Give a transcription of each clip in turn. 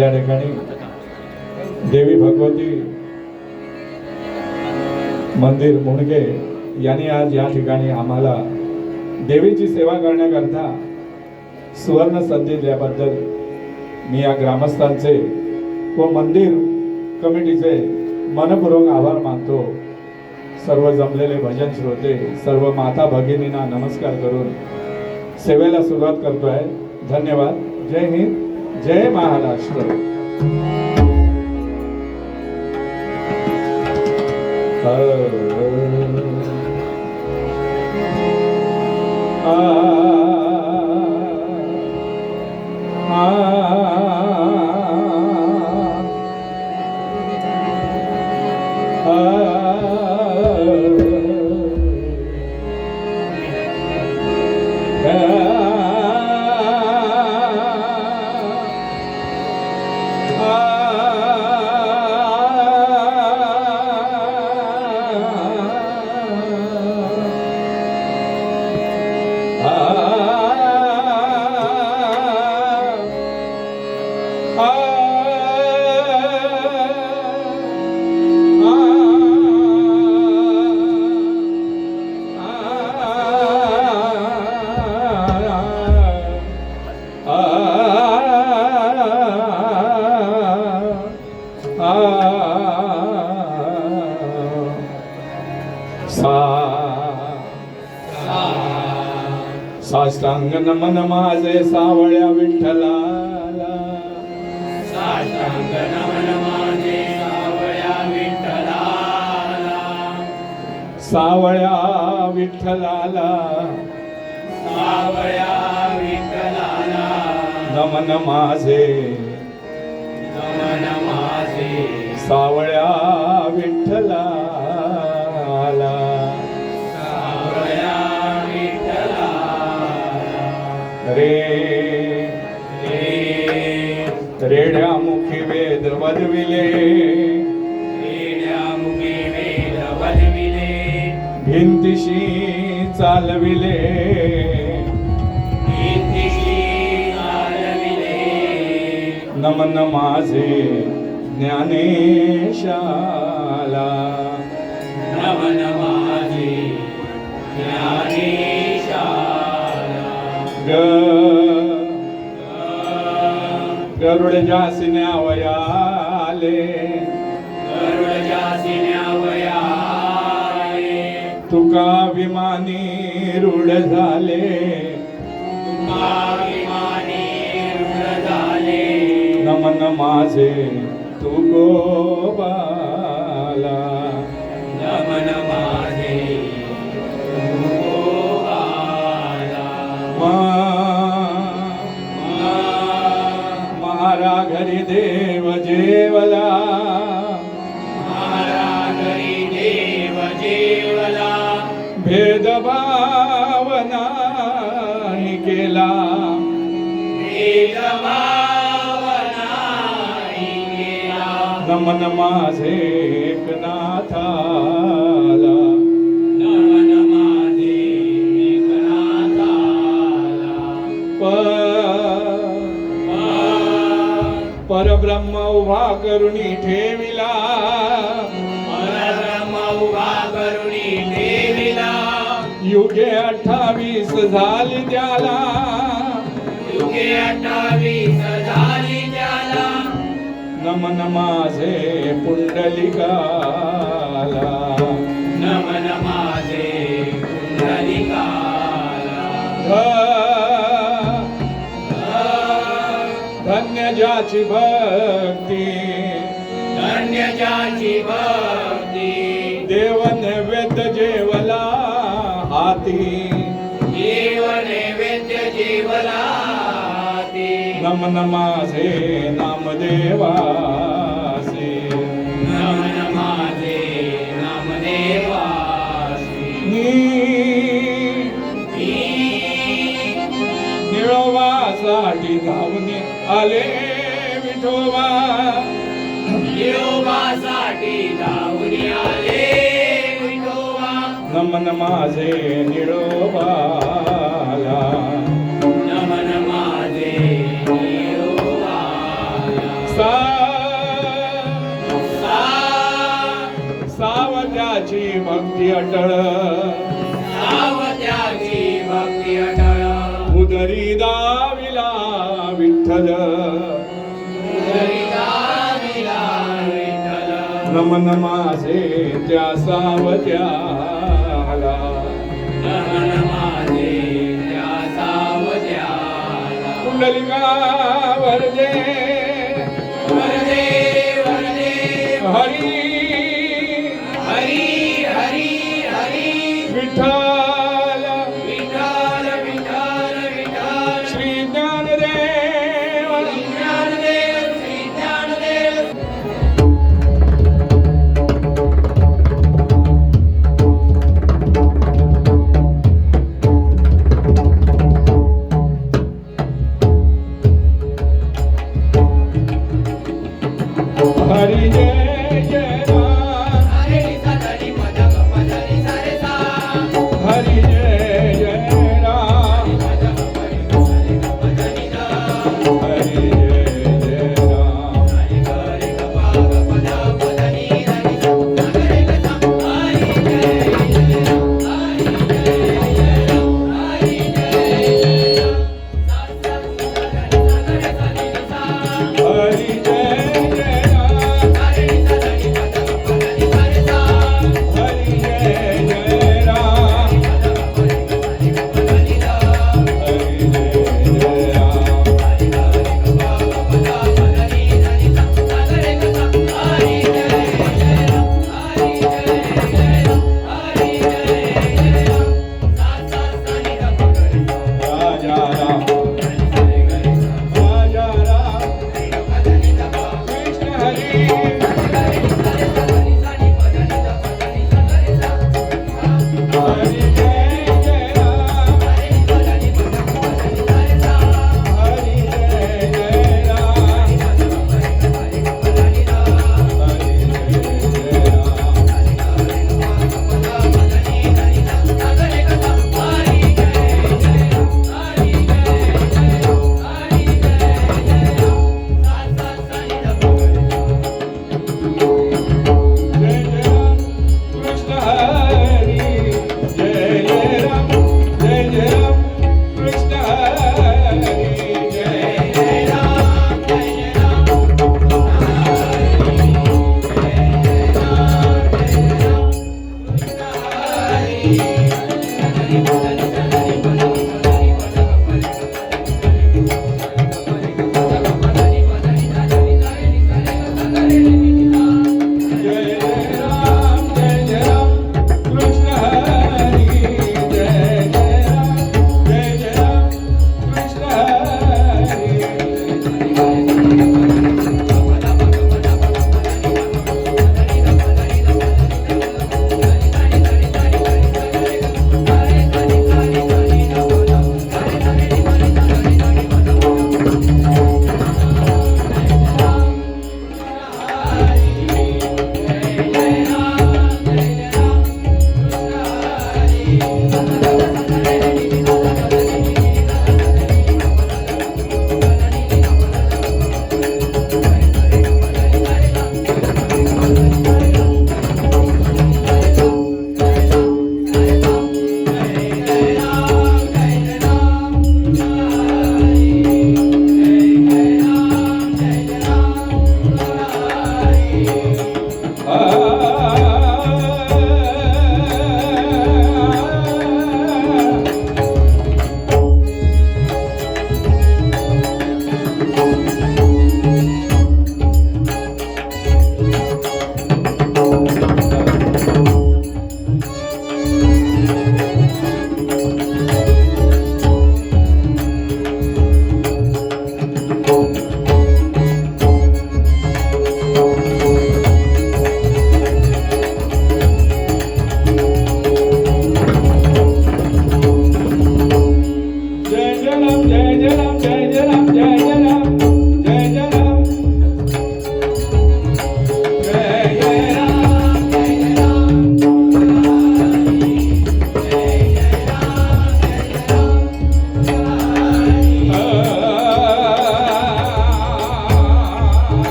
या ठिकाणी देवी भगवती मंदिर मुणगे यांनी आज या ठिकाणी आम्हाला देवीची सेवा करण्याकरता सुवर्ण संधी दिल्याबद्दल मी या ग्रामस्थांचे व मंदिर कमिटीचे मनपूर्वक आभार मानतो। सर्व जमलेले भजन श्रोते, सर्व माता भगिनींना नमस्कार करून सेवेला सुरुवात करतोय। धन्यवाद। जय हिंद, जय महाराष्ट्र। साष्टांग नमन माझे सावळ्या विठ्ठलाला, साष्टांग नमन माझे सावळ्या विठ्ठलाला, सावळ्या विठ्ठलाला, सावळ्या विठ्ठलाला नमन माझे, नमन माझे सावळ्या विठ्ठलाला। रेड्या मुखी वेद वदविले, रेड्या मुखी वेद वदविले, भिंतीशी चालविले, भिंतीशी चालविले, नमन माझे ज्ञानेशाला, नमन माझे ज्ञानेशाला। गरुड जासिन्यावयाले, गरुड जासिन्यावयाले, तुका विमानी रूढ झाले, तुका विमानी रूढ झाले, नमन माझे तू गोबाला, नमन माझे तू गोबाला। मारा घरी देव जेवला, मारा घरी देव जेवला, भेदभाव नाही केला, भेदभाव नाही केला, नमन माझे एकनाथाला, नमन माझे एकनाथाला। परब्रह्म उभा करुणी ठेविला, परब्रह्म उभा करुणी ठेविला, युगे 28 झाली त्याला, युगे 28 झाली त्याला, नमन माझे पुंडलिकाला, नमन माझे पुंडलिकाला। धन्य ज्याची भक्ती, धन्य ज्याची भक्ती, देव नैवेद्य जेवला हाती, देव नैवेद्य जेवला हाती, नमन माझे नामदेवासी, नमन माझे नामदेवासी। निळोबासाठी धावून आले विठोबा, निळोबासाठी धावून आले विठोबा, नमन माझे निळोबाला, नमन माझे सा सा सावत्याची भक्ती अटळ सावत्याची भक्ती अटळ उदरी दाविला विठ्ठल उदरिता विला विठ्ठल नमन माझे त्या सावत्याला नमन माझे त्या सावत्याला कुंडलिका वरदे वरदे वरदे हरी हरी हरी हरी विठ्ठल विठ्ठल विठ्ठल विठ्ठल श्री ज्ञानदेव श्री ज्ञानदेव श्री ज्ञानदेव हरी जय जय राम हरे सदनी पद पदनी सारे सा हरी जय जय राम पद पदनी पदनी दा हरी जय जय राम हरे हरे पाग पद पदनी हरि सागरे कथा हरि जय हरि जय हरि जय सात सागरे सदनी सा हरी जय जय राम हरे सदनी पद पदनी सारे सा हरी जय जय राम पद पदनी दा हरी जय जय राम हरि हरे पाग पद पदनी हरि सागरे कथा हरि जय हरि जय हरि जय सात सात सानी दा पकड़े राजा राम हरि हरे राजा राम पदनी दा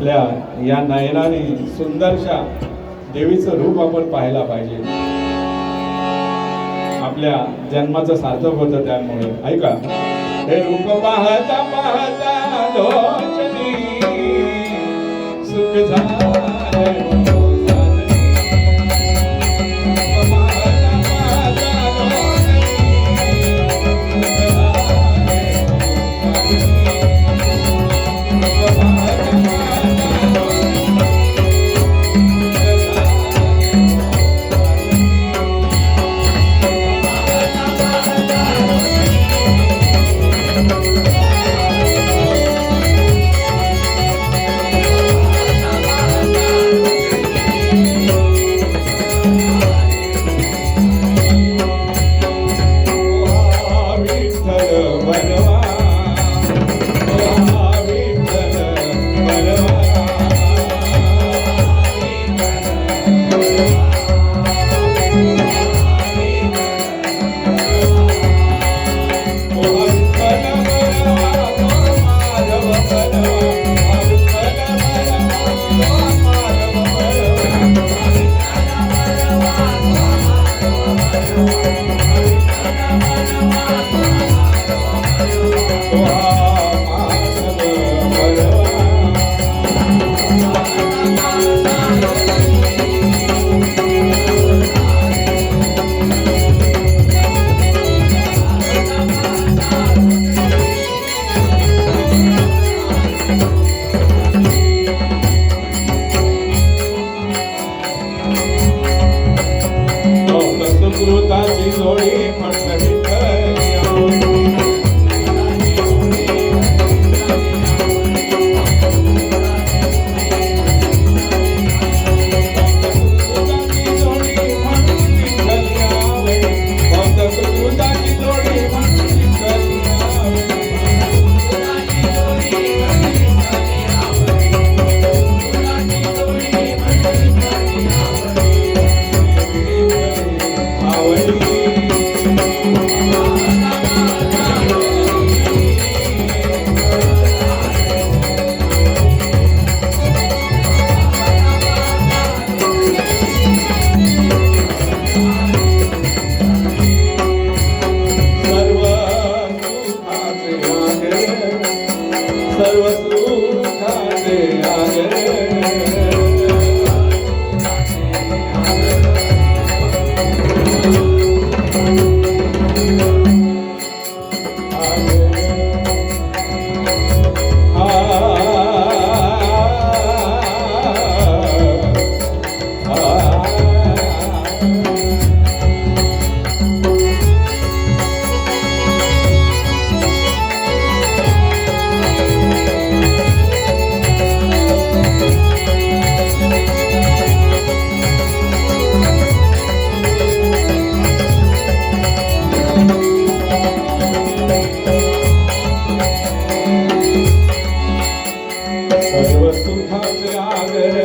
आपल्या या नयनाने सुंदरशा देवीचं रूप आपण पाहायला पाहिजे. आपल्या जन्माचं सार्थक होतं त्यामुळे. ऐका, हे रूप पाहता पाहता लोचनी सुख झाले हो साजनी. रूप पाहता पाहता लोचनी सुख झाले हो साजनी. रूप पाहता पाहता लोचनी सुख झाले सुकृताची जोडी म्हटलं सर्व सुखाचे सर्व सुखाचे आगर